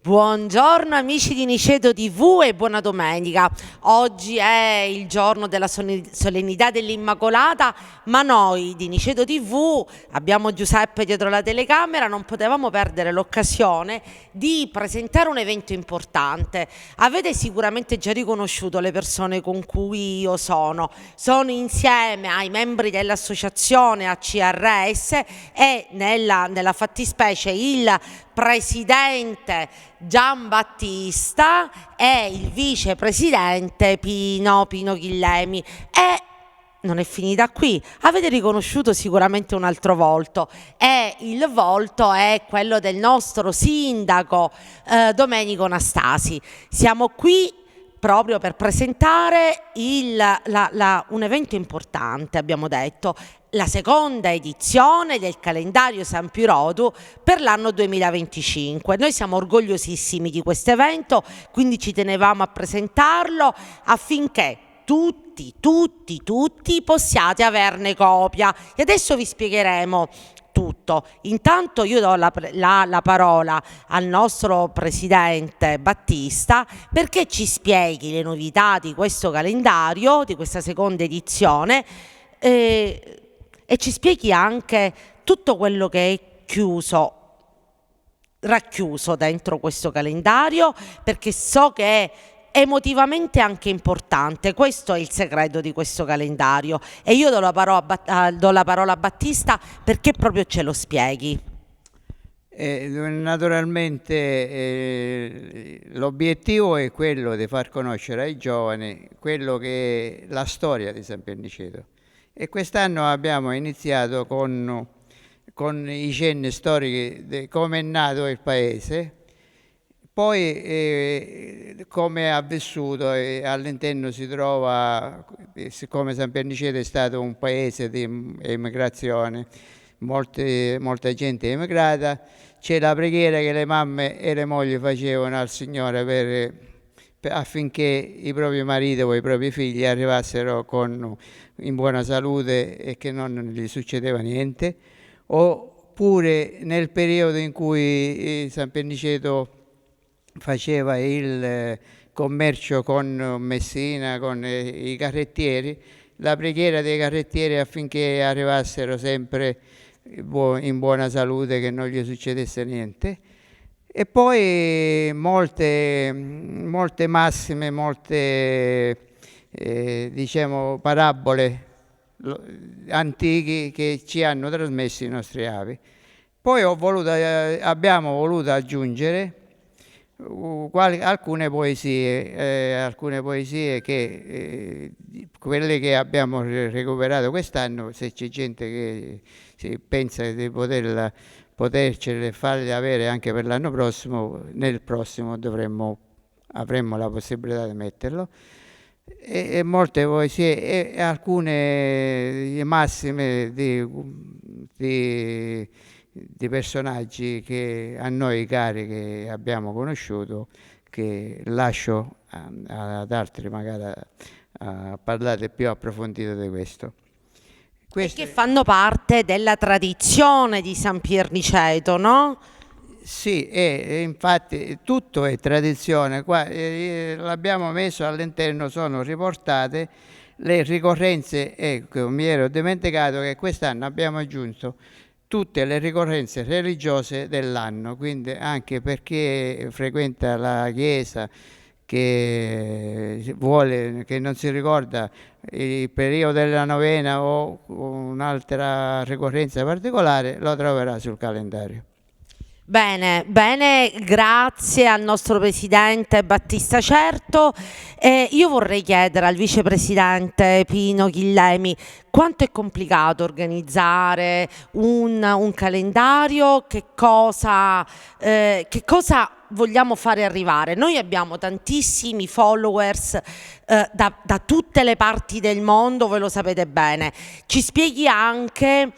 Buongiorno amici di Niceto TV e buona domenica. Oggi è il giorno della solennità dell'Immacolata, ma noi di Niceto TV abbiamo Giuseppe dietro la telecamera, non potevamo perdere l'occasione di presentare un evento importante. Avete sicuramente già riconosciuto le persone con cui io sono insieme ai membri dell'associazione ACRS e nella fattispecie il presidente Giambattista e il vicepresidente Pino Chillemi. E non è finita qui, avete riconosciuto sicuramente un altro volto e il volto è quello del nostro sindaco Domenico Nastasi. Siamo qui proprio per presentare un evento importante, abbiamo detto, la seconda edizione del calendario San Pirotu per l'anno 2025. Noi siamo orgogliosissimi di questo evento, quindi ci tenevamo a presentarlo affinché tutti possiate averne copia. E adesso vi spiegheremo tutto. Intanto io do la parola al nostro presidente Battista perché ci spieghi le novità di questo calendario, di questa seconda edizione e ci spieghi anche tutto quello che è racchiuso dentro questo calendario, perché so che è emotivamente anche importante. Questo è il segreto di questo calendario e io do la parola a Battista perché proprio ce lo spieghi. Naturalmente l'obiettivo è quello di far conoscere ai giovani quello che è la storia di San Pierniceto, e quest'anno abbiamo iniziato con i cenni storici di come è nato il paese. Poi come ha vissuto, all'interno si trova, siccome San Pierniceto è stato un paese di emigrazione, molta gente è emigrata, c'è la preghiera che le mamme e le mogli facevano al Signore affinché i propri mariti o i propri figli arrivassero in buona salute e che non gli succedeva niente. Oppure nel periodo in cui San Pierniceto faceva il commercio con Messina, con i carrettieri, la preghiera dei carrettieri affinché arrivassero sempre in buona salute, che non gli succedesse niente. E poi molte massime, diciamo parabole antichi che ci hanno trasmesso i nostri avi. Poi abbiamo voluto aggiungere alcune poesie che quelle che abbiamo recuperato quest'anno, se c'è gente che si pensa di potercele farle avere anche per l'anno prossimo, nel prossimo avremmo la possibilità di metterlo, e molte poesie e alcune massime di personaggi che a noi cari, che abbiamo conosciuto, che lascio ad altri magari a parlare più approfondito di questo. E che fanno parte della tradizione di San Pierniceto, no? Sì, infatti tutto è tradizione. Qua l'abbiamo messo all'interno, sono riportate le ricorrenze. Ecco, mi ero dimenticato che quest'anno abbiamo aggiunto tutte le ricorrenze religiose dell'anno, quindi anche per chi frequenta la chiesa, che non si ricorda il periodo della novena o un'altra ricorrenza particolare, lo troverà sul calendario. Bene, grazie al nostro presidente Battista Certo. Io vorrei chiedere al vicepresidente Pino Chillemi quanto è complicato organizzare un calendario, che cosa vogliamo fare arrivare. Noi abbiamo tantissimi followers da tutte le parti del mondo, voi lo sapete bene. Ci spieghi anche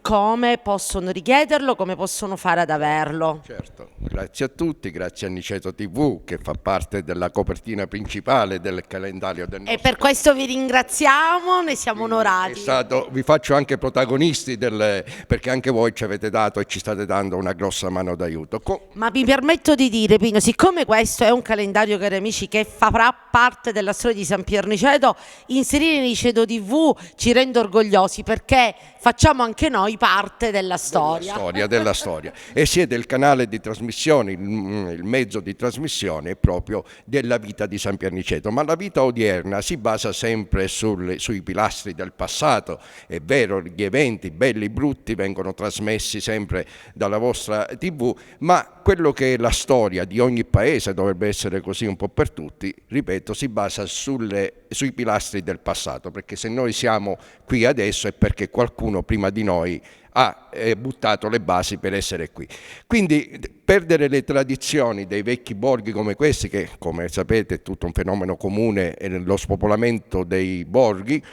come possono richiederlo, come possono fare ad averlo. Certo, grazie a tutti, grazie a Niceto TV che fa parte della copertina principale del calendario del nostro. E per questo vi ringraziamo, ne siamo È onorati. stato, vi faccio anche protagonisti perché anche voi ci avete dato e ci state dando una grossa mano d'aiuto. Ma mi permetto di dire, Pino, siccome questo è un calendario, cari amici, che farà parte della storia di San Pier Niceto, inserire Niceto TV ci rende orgogliosi perché facciamo anche noi parte della storia. Della storia. E siete il canale di trasmissione, il mezzo di trasmissione proprio della vita di San Pier Niceto. Ma la vita odierna si basa sempre sui pilastri del passato. È vero, gli eventi belli e brutti vengono trasmessi sempre dalla vostra TV, ma quello che è la storia di ogni paese, dovrebbe essere così un po' per tutti, ripeto, si basa sui pilastri del passato, perché se noi siamo qui adesso è perché qualcuno prima di noi ha buttato le basi per essere qui. Quindi perdere le tradizioni dei vecchi borghi come questi, che come sapete è tutto un fenomeno comune, lo spopolamento dei borghi,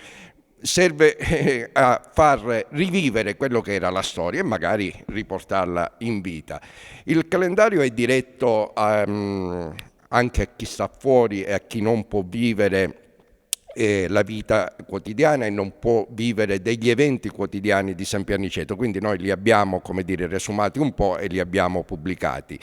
serve a far rivivere quello che era la storia e magari riportarla in vita. Il calendario è diretto anche a chi sta fuori e a chi non può vivere la vita quotidiana e non può vivere degli eventi quotidiani di San Pier Niceto, quindi noi li abbiamo, come dire, riasumati un po' e li abbiamo pubblicati.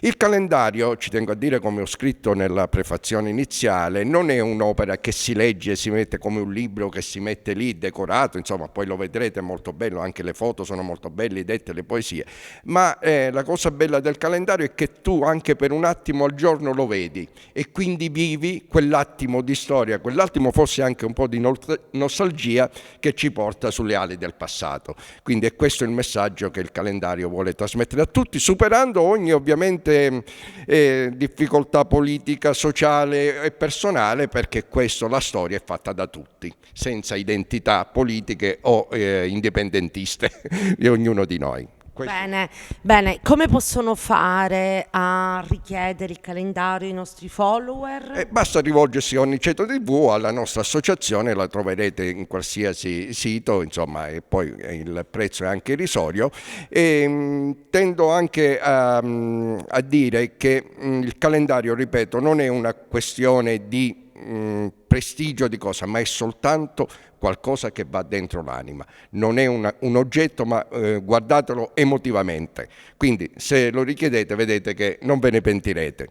Il calendario, ci tengo a dire, come ho scritto nella prefazione iniziale, non è un'opera che si legge e si mette come un libro che si mette lì decorato, insomma poi lo vedrete, è molto bello, anche le foto sono molto belle, dette le poesie, ma la cosa bella del calendario è che tu anche per un attimo al giorno lo vedi e quindi vivi quell'attimo di storia, quell'attimo forse anche un po' di nostalgia che ci porta sulle ali del passato. Quindi è questo il messaggio che il calendario vuole trasmettere a tutti, superando ogni ovviamente difficoltà politica, sociale e personale, perché questo, la storia è fatta da tutti, senza identità politiche o indipendentiste di ognuno di noi. Bene, come possono fare a richiedere il calendario i nostri follower? Basta rivolgersi a Niceto TV, alla nostra associazione, la troverete in qualsiasi sito, insomma, e poi il prezzo è anche irrisorio. Tendo anche a dire che il calendario, ripeto, non è una questione di prestigio di cosa, ma è soltanto qualcosa che va dentro l'anima, non è un oggetto, ma guardatelo emotivamente, quindi se lo richiedete vedete che non ve ne pentirete.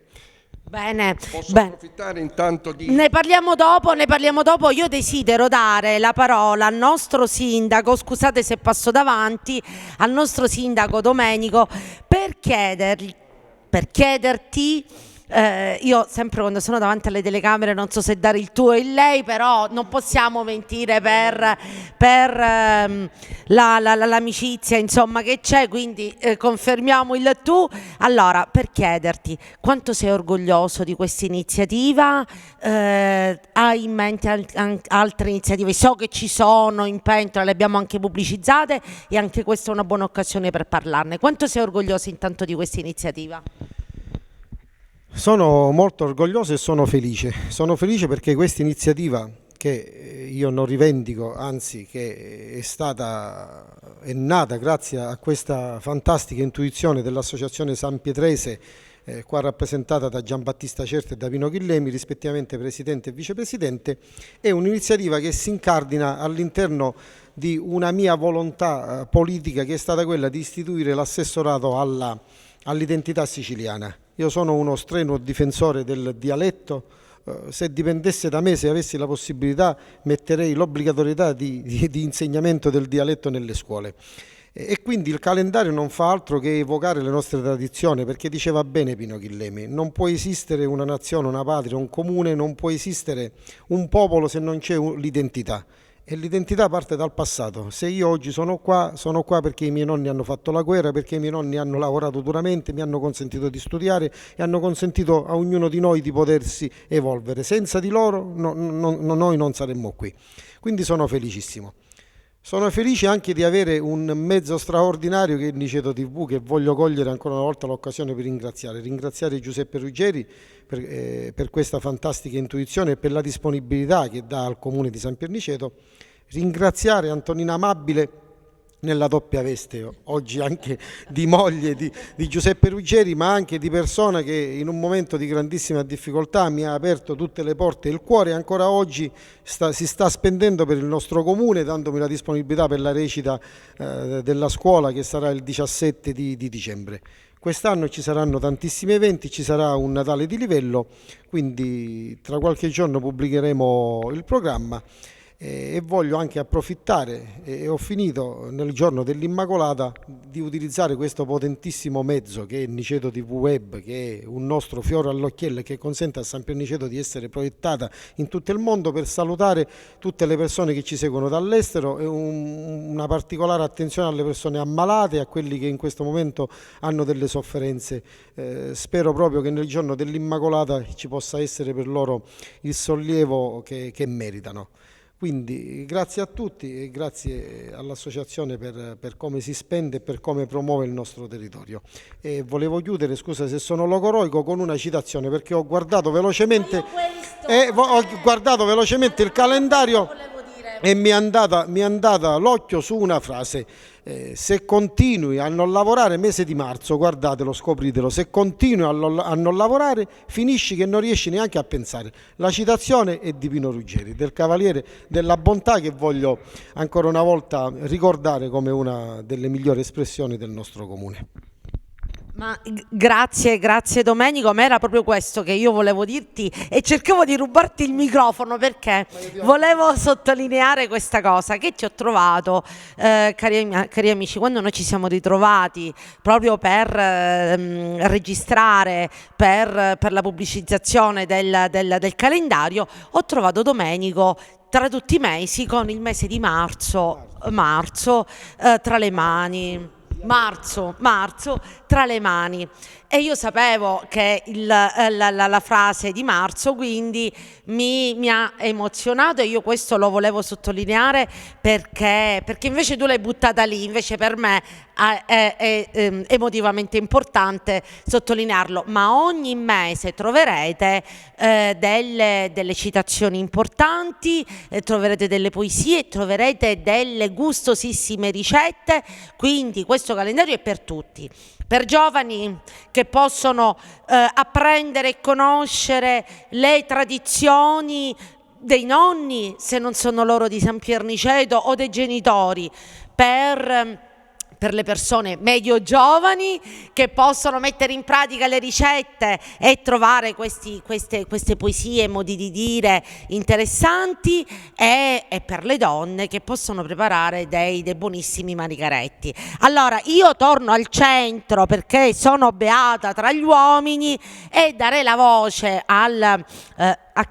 Bene, Posso approfittare intanto di... Ne parliamo dopo. Io desidero dare la parola al nostro sindaco, scusate se passo davanti, al nostro sindaco Domenico per chiederti, io sempre quando sono davanti alle telecamere non so se dare il tu o il lei, però non possiamo mentire per l'amicizia insomma che c'è, quindi confermiamo il tu. Allora, per chiederti quanto sei orgoglioso di questa iniziativa, hai in mente altre iniziative? So che ci sono in pentola, le abbiamo anche pubblicizzate e anche questa è una buona occasione per parlarne. Quanto sei orgoglioso intanto di questa iniziativa? Sono molto orgoglioso e sono felice perché questa iniziativa, che io non rivendico, anzi che è nata grazie a questa fantastica intuizione dell'associazione San Pietrese, qua rappresentata da Giambattista Certo e da Pino Chillemi, rispettivamente presidente e vicepresidente, è un'iniziativa che si incardina all'interno di una mia volontà politica, che è stata quella di istituire l'assessorato all'identità siciliana. Io sono uno strenuo difensore del dialetto, se dipendesse da me, se avessi la possibilità, metterei l'obbligatorietà di insegnamento del dialetto nelle scuole. E quindi il calendario non fa altro che evocare le nostre tradizioni, perché diceva bene Pino Chillemi, non può esistere una nazione, una patria, un comune, non può esistere un popolo se non c'è l'identità. E l'identità parte dal passato. Se io oggi sono qua perché i miei nonni hanno fatto la guerra, perché i miei nonni hanno lavorato duramente, mi hanno consentito di studiare e hanno consentito a ognuno di noi di potersi evolvere. Senza di loro noi non saremmo qui. Quindi sono felicissimo. Sono felice anche di avere un mezzo straordinario che è Niceto TV, che voglio cogliere ancora una volta l'occasione per ringraziare Giuseppe Ruggeri per questa fantastica intuizione e per la disponibilità che dà al Comune di San Pier Niceto, ringraziare Antonina Amabile nella doppia veste oggi anche di moglie di Giuseppe Ruggeri, ma anche di persona che in un momento di grandissima difficoltà mi ha aperto tutte le porte e il cuore, e ancora oggi si sta spendendo per il nostro comune, dandomi la disponibilità per la recita della scuola, che sarà il 17 di dicembre. Quest'anno ci saranno tantissimi eventi, ci sarà un Natale di livello, quindi tra qualche giorno pubblicheremo il programma. E voglio anche approfittare, e ho finito, nel giorno dell'Immacolata, di utilizzare questo potentissimo mezzo che è Niceto TV Web, che è un nostro fiore all'occhiello che consente a San Pierniceto di essere proiettata in tutto il mondo, per salutare tutte le persone che ci seguono dall'estero, e una particolare attenzione alle persone ammalate e a quelli che in questo momento hanno delle sofferenze. Spero proprio che nel giorno dell'Immacolata ci possa essere per loro il sollievo che meritano. Quindi grazie a tutti e grazie all'associazione per come si spende e per come promuove il nostro territorio. E volevo chiudere, scusa se sono logoroico, con una citazione, perché ho guardato velocemente il calendario e mi è andata l'occhio su una frase. Se continui a non lavorare, mese di marzo, guardatelo, scopritelo, se continui a non lavorare finisci che non riesci neanche a pensare. La citazione è di Pino Ruggeri, del Cavaliere della Bontà, che voglio ancora una volta ricordare come una delle migliori espressioni del nostro comune. Ma grazie Domenico, ma era proprio questo che io volevo dirti e cercavo di rubarti il microfono, perché volevo sottolineare questa cosa che ti ho trovato, cari amici, quando noi ci siamo ritrovati proprio per registrare per la pubblicizzazione del calendario. Ho trovato Domenico tra tutti i mesi con il mese di marzo tra le mani. Marzo tra le mani, e io sapevo che la frase di marzo quindi mi ha emozionato, e io questo lo volevo sottolineare perché invece tu l'hai buttata lì, invece per me è emotivamente importante sottolinearlo. Ma ogni mese troverete delle citazioni importanti, troverete delle poesie, troverete delle gustosissime ricette, quindi questo calendario è per tutti, per giovani che possono apprendere e conoscere le tradizioni dei nonni, se non sono loro di San Pierniceto, o dei genitori, per le persone medio giovani che possono mettere in pratica le ricette e trovare queste poesie, modi di dire interessanti, e per le donne che possono preparare dei buonissimi manicaretti. Allora io torno al centro, perché sono beata tra gli uomini, e darei la voce a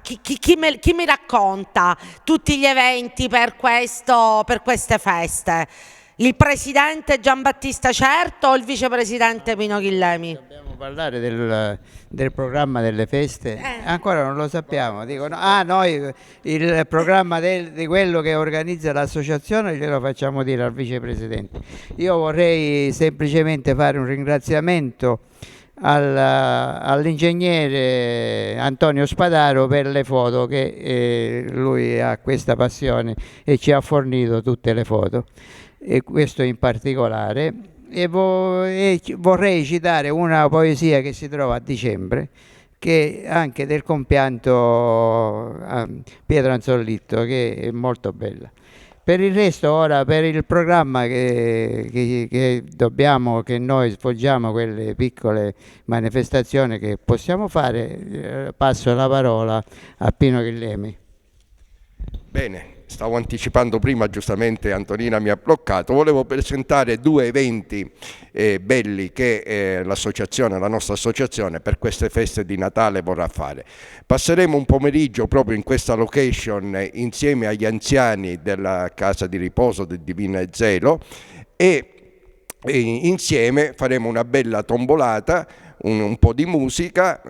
chi mi racconta tutti gli eventi per queste feste. Il presidente Giambattista Certo o il vicepresidente Pino Chillemi? Dobbiamo parlare del programma delle feste? Ancora non lo sappiamo. Dicono, noi il programma di quello che organizza l'associazione glielo facciamo dire al vicepresidente. Io vorrei semplicemente fare un ringraziamento all'ingegnere Antonio Spadaro per le foto, che lui ha questa passione e ci ha fornito tutte le foto, e questo in particolare. E vorrei citare una poesia che si trova a dicembre, che è anche del compianto Pietro Anzollitto, che è molto bella. Per il resto, ora, per il programma che noi svolgiamo, quelle piccole manifestazioni che possiamo fare, passo la parola a Pino Chillemi. Bene. Stavo anticipando prima, giustamente Antonina mi ha bloccato. Volevo presentare due eventi belli che la nostra associazione per queste feste di Natale vorrà fare. Passeremo un pomeriggio proprio in questa location insieme agli anziani della casa di riposo del Divino Zelo, e insieme faremo una bella tombolata, un po' di musica,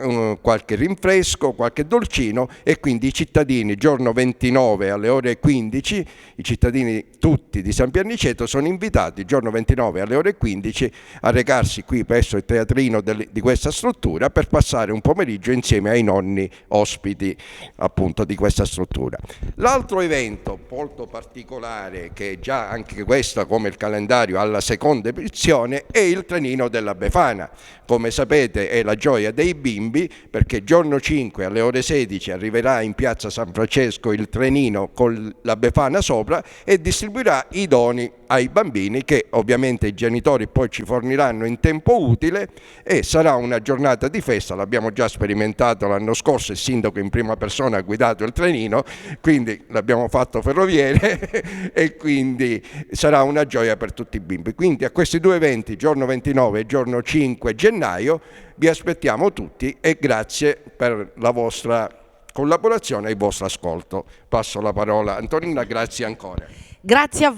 qualche rinfresco, qualche dolcino, e quindi i cittadini giorno 29 alle ore 15, i cittadini tutti di San Pierniceto sono invitati giorno 29 alle ore 15 a recarsi qui presso il teatrino di questa struttura per passare un pomeriggio insieme ai nonni ospiti appunto di questa struttura. L'altro evento molto particolare, che già anche questa come il calendario alla seconda edizione, è il trenino della Befana. Come sapete è la gioia dei bimbi, perché giorno 5 alle ore 16 arriverà in piazza San Francesco il trenino con la Befana sopra e distribuirà i doni ai bambini, che ovviamente i genitori poi ci forniranno in tempo utile, e sarà una giornata di festa. L'abbiamo già sperimentato l'anno scorso, il sindaco in prima persona ha guidato il trenino, quindi l'abbiamo fatto ferroviere e quindi sarà una gioia per tutti i bimbi. Quindi a questi due eventi, giorno 29 e giorno 5 gennaio, vi aspettiamo tutti e grazie per la vostra collaborazione e il vostro ascolto. Passo la parola a Antonina, grazie ancora. Grazie a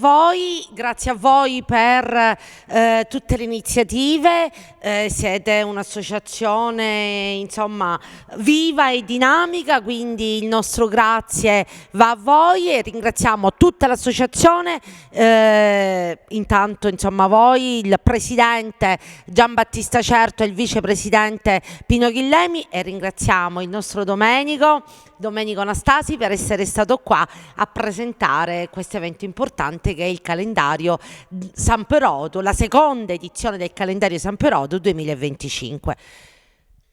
voi per tutte le iniziative, siete un'associazione insomma viva e dinamica, quindi il nostro grazie va a voi e ringraziamo tutta l'associazione, intanto insomma voi, il presidente Giambattista Certo e il vicepresidente Pino Ghillemi, e ringraziamo il nostro Domenico Anastasi per essere stato qua a presentare questo evento importante che è il calendario San Perodo, la seconda edizione del calendario San Perodo 2025.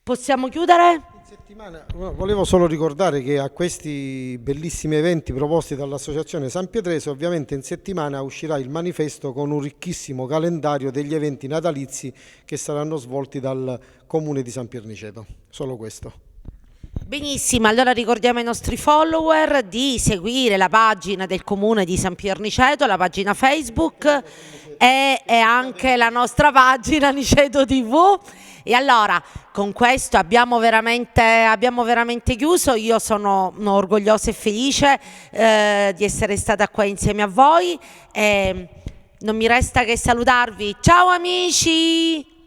Possiamo chiudere? In settimana, volevo solo ricordare che a questi bellissimi eventi proposti dall'Associazione San Pietrese, ovviamente in settimana uscirà il manifesto con un ricchissimo calendario degli eventi natalizi che saranno svolti dal Comune di San Pierniceto. Solo questo. Benissimo, allora ricordiamo ai nostri follower di seguire la pagina del Comune di San Pierniceto, la pagina Facebook e anche la nostra pagina Niceto TV. E allora con questo abbiamo veramente chiuso. Io sono orgogliosa e felice di essere stata qua insieme a voi e non mi resta che salutarvi. Ciao amici!